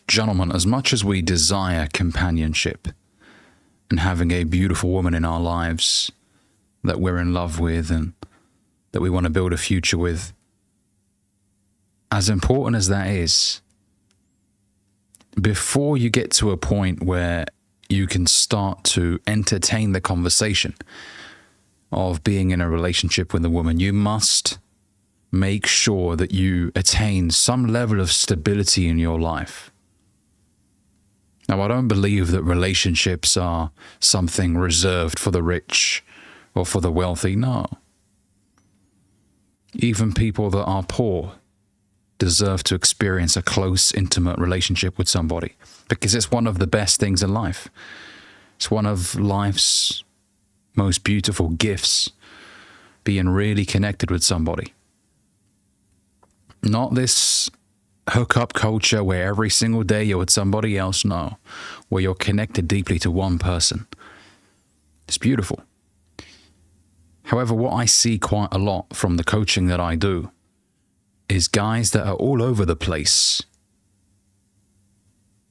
Gentlemen, as much as we desire companionship and having a beautiful woman in our lives that we're in love with and that we want to build a future with, as important as that is, before you get to a point where you can start to entertain the conversation of being in a relationship with a woman, you must make sure that you attain some level of stability in your life. Now, I don't believe that relationships are something reserved for the rich or for the wealthy. No. Even people that are poor deserve to experience a close, intimate relationship with somebody, because it's one of the best things in life. It's one of life's most beautiful gifts, being really connected with somebody. Not this hookup culture where every single day you're with somebody else. No, where you're connected deeply to one person. It's beautiful. However, what I see quite a lot from the coaching that I do is guys that are all over the place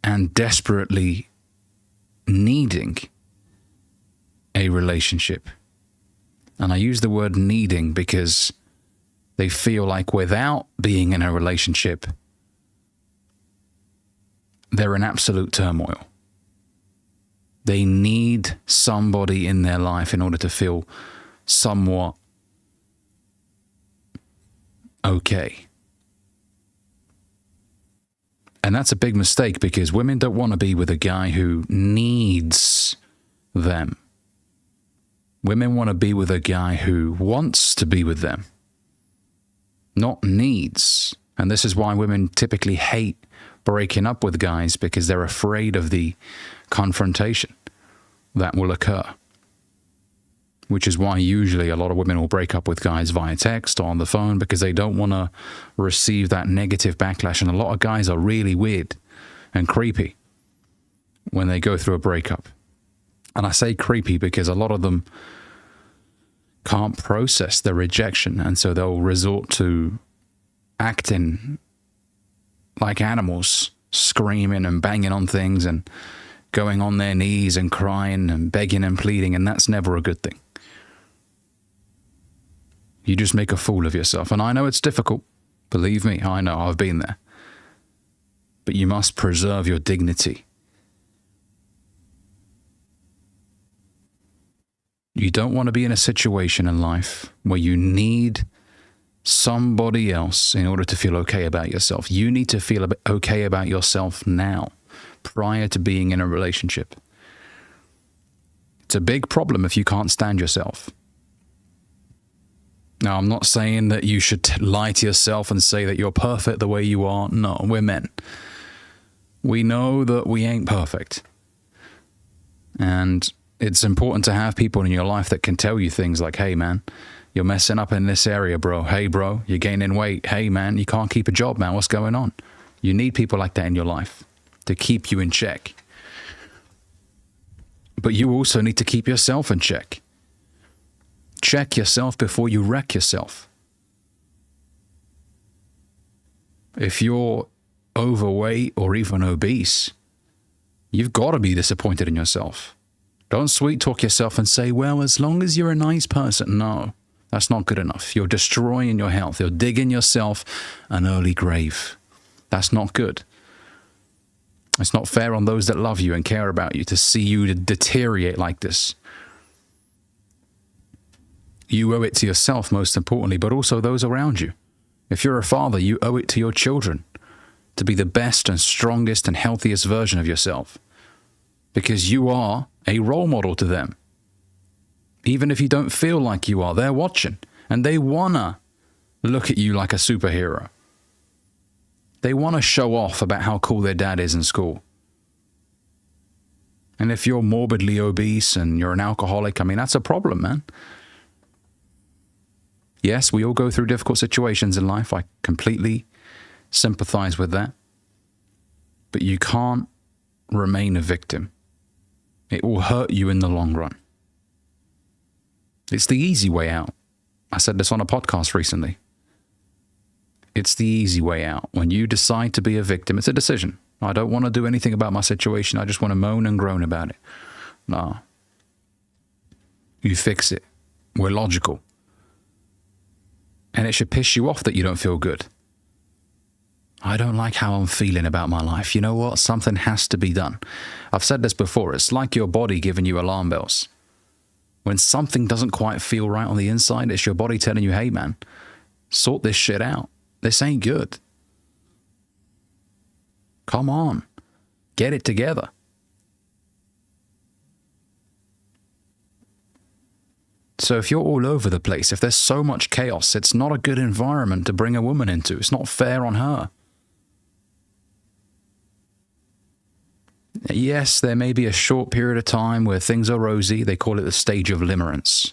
and desperately needing a relationship. And I use the word needing because they feel like without being in a relationship, they're in absolute turmoil. They need somebody in their life in order to feel somewhat okay. And that's a big mistake, because women don't want to be with a guy who needs them. Women want to be with a guy who wants to be with them, not needs. And this is why women typically hate breaking up with guys, because they're afraid of the confrontation that will occur. Which is why usually a lot of women will break up with guys via text or on the phone, because they don't want to receive that negative backlash. And a lot of guys are really weird and creepy when they go through a breakup. And I say creepy because a lot of them can't process the rejection, and so they'll resort to acting like animals, screaming and banging on things and going on their knees and crying and begging and pleading, and that's never a good thing. You just make a fool of yourself. And I know it's difficult. Believe me, I know, I've been there. But you must preserve your dignity. You don't want to be in a situation in life where you need somebody else in order to feel okay about yourself. You need to feel okay about yourself now, prior to being in a relationship. It's a big problem if you can't stand yourself. Now, I'm not saying that you should lie to yourself and say that you're perfect the way you are. No, we're men. We know that we ain't perfect. And it's important to have people in your life that can tell you things like, hey, man, you're messing up in this area, bro. Hey, bro, you're gaining weight. Hey, man, you can't keep a job, man. What's going on? You need people like that in your life to keep you in check. But you also need to keep yourself in check. Check yourself before you wreck yourself. If you're overweight or even obese, you've got to be disappointed in yourself. Don't sweet talk yourself and say, well, as long as you're a nice person. No, that's not good enough. You're destroying your health. You're digging yourself an early grave. That's not good. It's not fair on those that love you and care about you to see you deteriorate like this. You owe it to yourself, most importantly, but also those around you. If you're a father, you owe it to your children to be the best and strongest and healthiest version of yourself, because you are a role model to them. Even if you don't feel like you are, they're watching, and they wanna look at you like a superhero. They wanna show off about how cool their dad is in school. And if you're morbidly obese and you're an alcoholic, I mean, that's a problem, man. Yes, we all go through difficult situations in life. I completely sympathize with that. But you can't remain a victim. It will hurt you in the long run. It's the easy way out. I said this on a podcast recently. It's the easy way out. When you decide to be a victim, it's a decision. I don't want to do anything about my situation. I just want to moan and groan about it. No. You fix it. We're logical. And it should piss you off that you don't feel good. I don't like how I'm feeling about my life. You know what? Something has to be done. I've said this before. It's like your body giving you alarm bells. When something doesn't quite feel right on the inside, it's your body telling you, hey man, sort this shit out. This ain't good. Come on. Get it together. So if you're all over the place, if there's so much chaos, it's not a good environment to bring a woman into. It's not fair on her. Yes, there may be a short period of time where things are rosy. They call it the stage of limerence,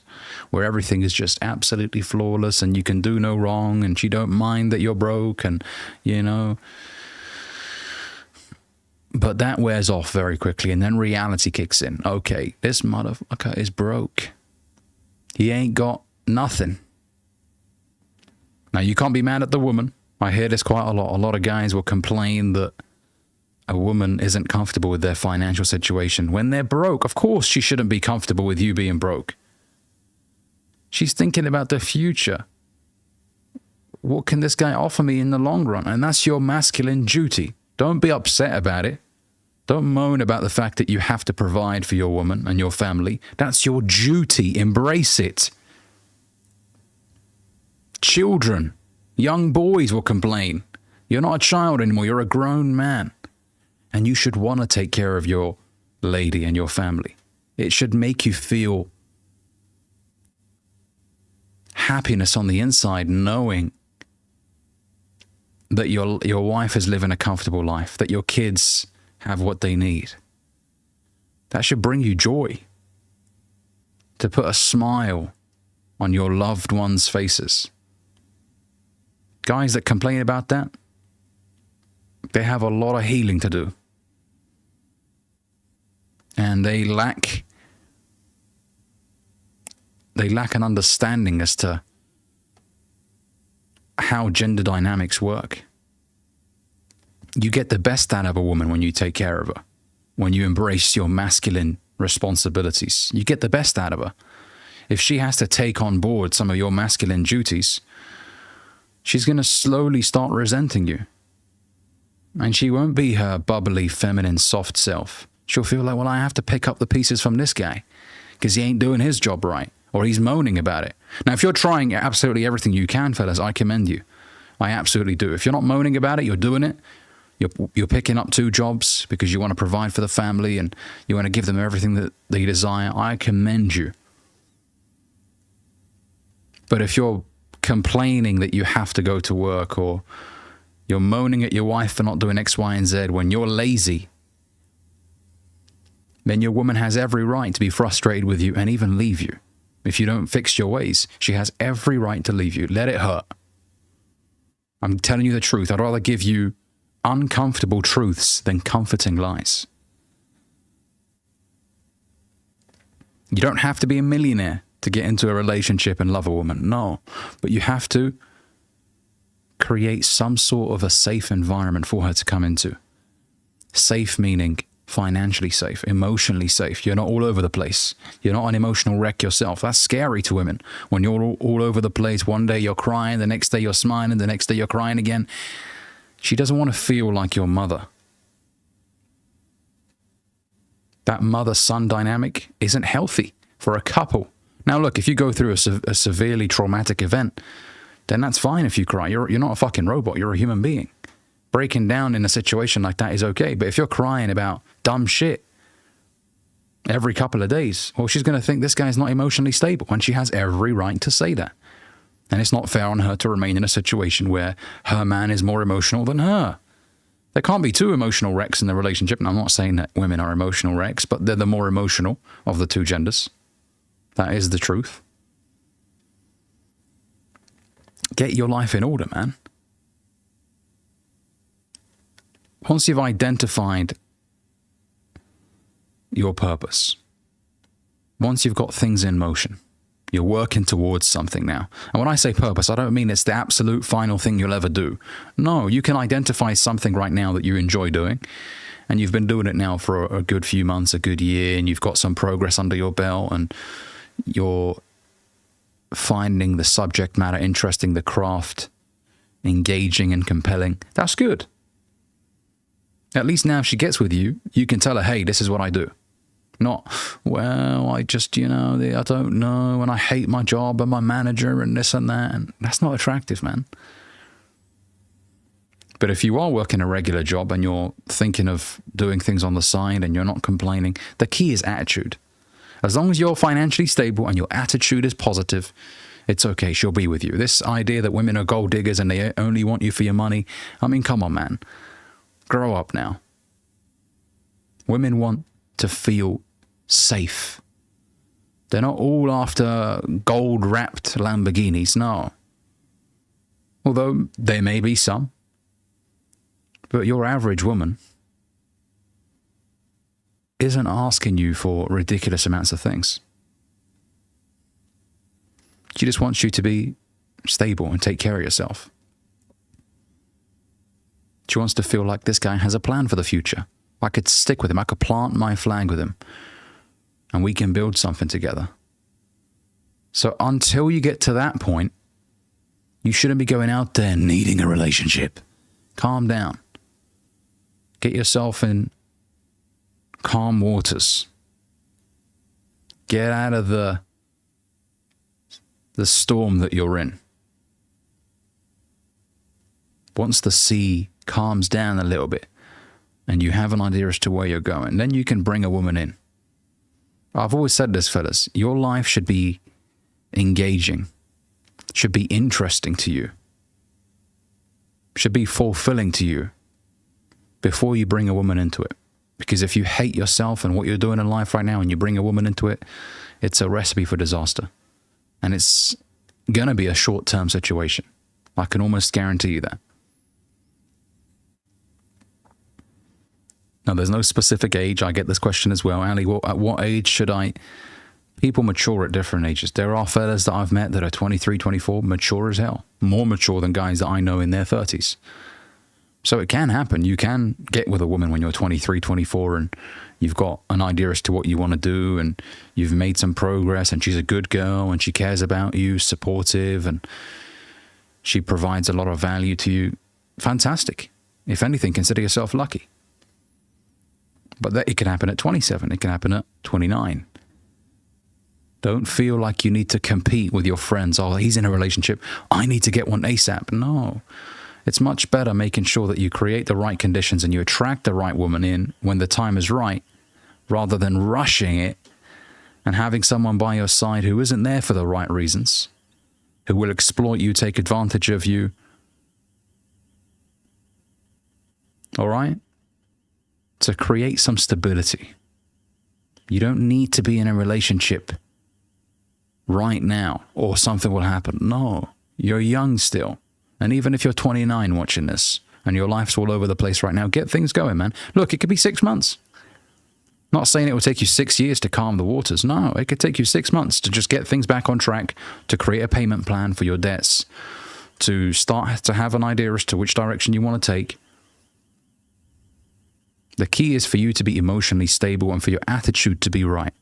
where everything is just absolutely flawless and you can do no wrong and she don't mind that you're broke and, you know. But that wears off very quickly and then reality kicks in. Okay, this motherfucker is broke. He ain't got nothing. Now, you can't be mad at the woman. I hear this quite a lot. A lot of guys will complain that a woman isn't comfortable with their financial situation. When they're broke, of course she shouldn't be comfortable with you being broke. She's thinking about the future. What can this guy offer me in the long run? And that's your masculine duty. Don't be upset about it. Don't moan about the fact that you have to provide for your woman and your family. That's your duty. Embrace it. Children, young boys will complain. You're not a child anymore. You're a grown man. And you should want to take care of your lady and your family. It should make you feel happiness on the inside, knowing that your wife is living a comfortable life, that your kids have what they need. That should bring you joy. To put a smile on your loved ones' faces. Guys that complain about that, they have a lot of healing to do. And they lack an understanding as to how gender dynamics work. You get the best out of a woman when you take care of her, when you embrace your masculine responsibilities. You get the best out of her. If she has to take on board some of your masculine duties, she's going to slowly start resenting you. And she won't be her bubbly, feminine, soft self. She'll feel like, well, I have to pick up the pieces from this guy because he ain't doing his job right, or he's moaning about it. Now, if you're trying absolutely everything you can, fellas, I commend you. I absolutely do. If you're not moaning about it, you're doing it. You're picking up 2 jobs because you want to provide for the family and you want to give them everything that they desire. I commend you. But if you're complaining that you have to go to work, or you're moaning at your wife for not doing X, Y, and Z when you're lazy, then your woman has every right to be frustrated with you and even leave you. If you don't fix your ways, she has every right to leave you. Let it hurt. I'm telling you the truth. I'd rather give you uncomfortable truths than comforting lies. You don't have to be a millionaire to get into a relationship and love a woman. No, but you have to create some sort of a safe environment for her to come into. Safe meaning financially safe, emotionally safe. You're not all over the place. You're not an emotional wreck yourself. That's scary to women. When you're all over the place, one day you're crying, the next day you're smiling, the next day you're crying again. She doesn't want to feel like your mother. That mother-son dynamic isn't healthy for a couple. Now look, if you go through a severely traumatic event, then that's fine if you cry. You're not a fucking robot. You're a human being. Breaking down in a situation like that is okay. But if you're crying about dumb shit every couple of days, well, she's going to think this guy's not emotionally stable, and she has every right to say that. And it's not fair on her to remain in a situation where her man is more emotional than her. There can't be 2 emotional wrecks in the relationship. And I'm not saying that women are emotional wrecks, but they're the more emotional of the 2 genders. That is the truth. Get your life in order, man. Once you've identified your purpose, once you've got things in motion, You're working towards something now. And when I say purpose, I don't mean it's the absolute final thing you'll ever do. No, you can identify something right now that you enjoy doing. And you've been doing it now for a good few months, a good year, and you've got some progress under your belt, and you're finding the subject matter interesting, the craft engaging and compelling. That's good. At least now if she gets with you, you can tell her, hey, this is what I do. Not, well, I just, I don't know, and I hate my job and my manager and this and that. And that's not attractive, man. But if you are working a regular job and you're thinking of doing things on the side and you're not complaining, the key is attitude. As long as you're financially stable and your attitude is positive, it's okay, she'll be with you. This idea that women are gold diggers and they only want you for your money, I mean, come on, man. Grow up now. Women want to feel safe. They're not all after gold-wrapped Lamborghinis, no. Although there may be some. But your average woman isn't asking you for ridiculous amounts of things. She just wants you to be stable and take care of yourself. She wants to feel like this guy has a plan for the future. I could stick with him. I could plant my flag with him. And we can build something together. So until you get to that point, you shouldn't be going out there needing a relationship. Calm down. Get yourself in calm waters. Get out of the storm that you're in. Once the sea calms down a little bit and you have an idea as to where you're going, then you can bring a woman in. I've always said this, fellas, your life should be engaging, should be interesting to you, should be fulfilling to you before you bring a woman into it. Because if you hate yourself and what you're doing in life right now and you bring a woman into it, it's a recipe for disaster. And it's going to be a short-term situation. I can almost guarantee you that. Now, there's no specific age. I get this question as well. Ali, at what age should I... People mature at different ages. There are fellas that I've met that are 23, 24, mature as hell. More mature than guys that I know in their 30s. So it can happen. You can get with a woman when you're 23, 24, and you've got an idea as to what you want to do, and you've made some progress, and she's a good girl, and she cares about you, supportive, and she provides a lot of value to you. Fantastic. If anything, consider yourself lucky. But it can happen at 27. It can happen at 29. Don't feel like you need to compete with your friends. Oh, he's in a relationship. I need to get one ASAP. No. It's much better making sure that you create the right conditions and you attract the right woman in when the time is right, rather than rushing it and having someone by your side who isn't there for the right reasons, who will exploit you, take advantage of you. All right? To create some stability. You don't need to be in a relationship right now or something will happen. No, you're young still. And even if you're 29 watching this and your life's all over the place right now, get things going, man. Look, it could be 6 months. Not saying it will take you 6 years to calm the waters. No, it could take you 6 months to just get things back on track, to create a payment plan for your debts, to start to have an idea as to which direction you want to take. The key is for you to be emotionally stable and for your attitude to be right.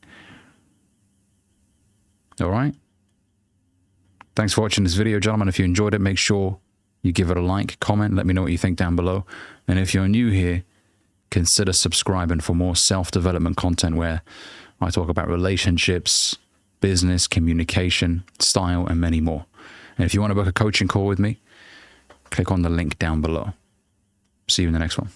All right? Thanks for watching this video, gentlemen. If you enjoyed it, make sure you give it a like, comment, let me know what you think down below. And if you're new here, consider subscribing for more self-development content where I talk about relationships, business, communication, style, and many more. And if you want to book a coaching call with me, click on the link down below. See you in the next one.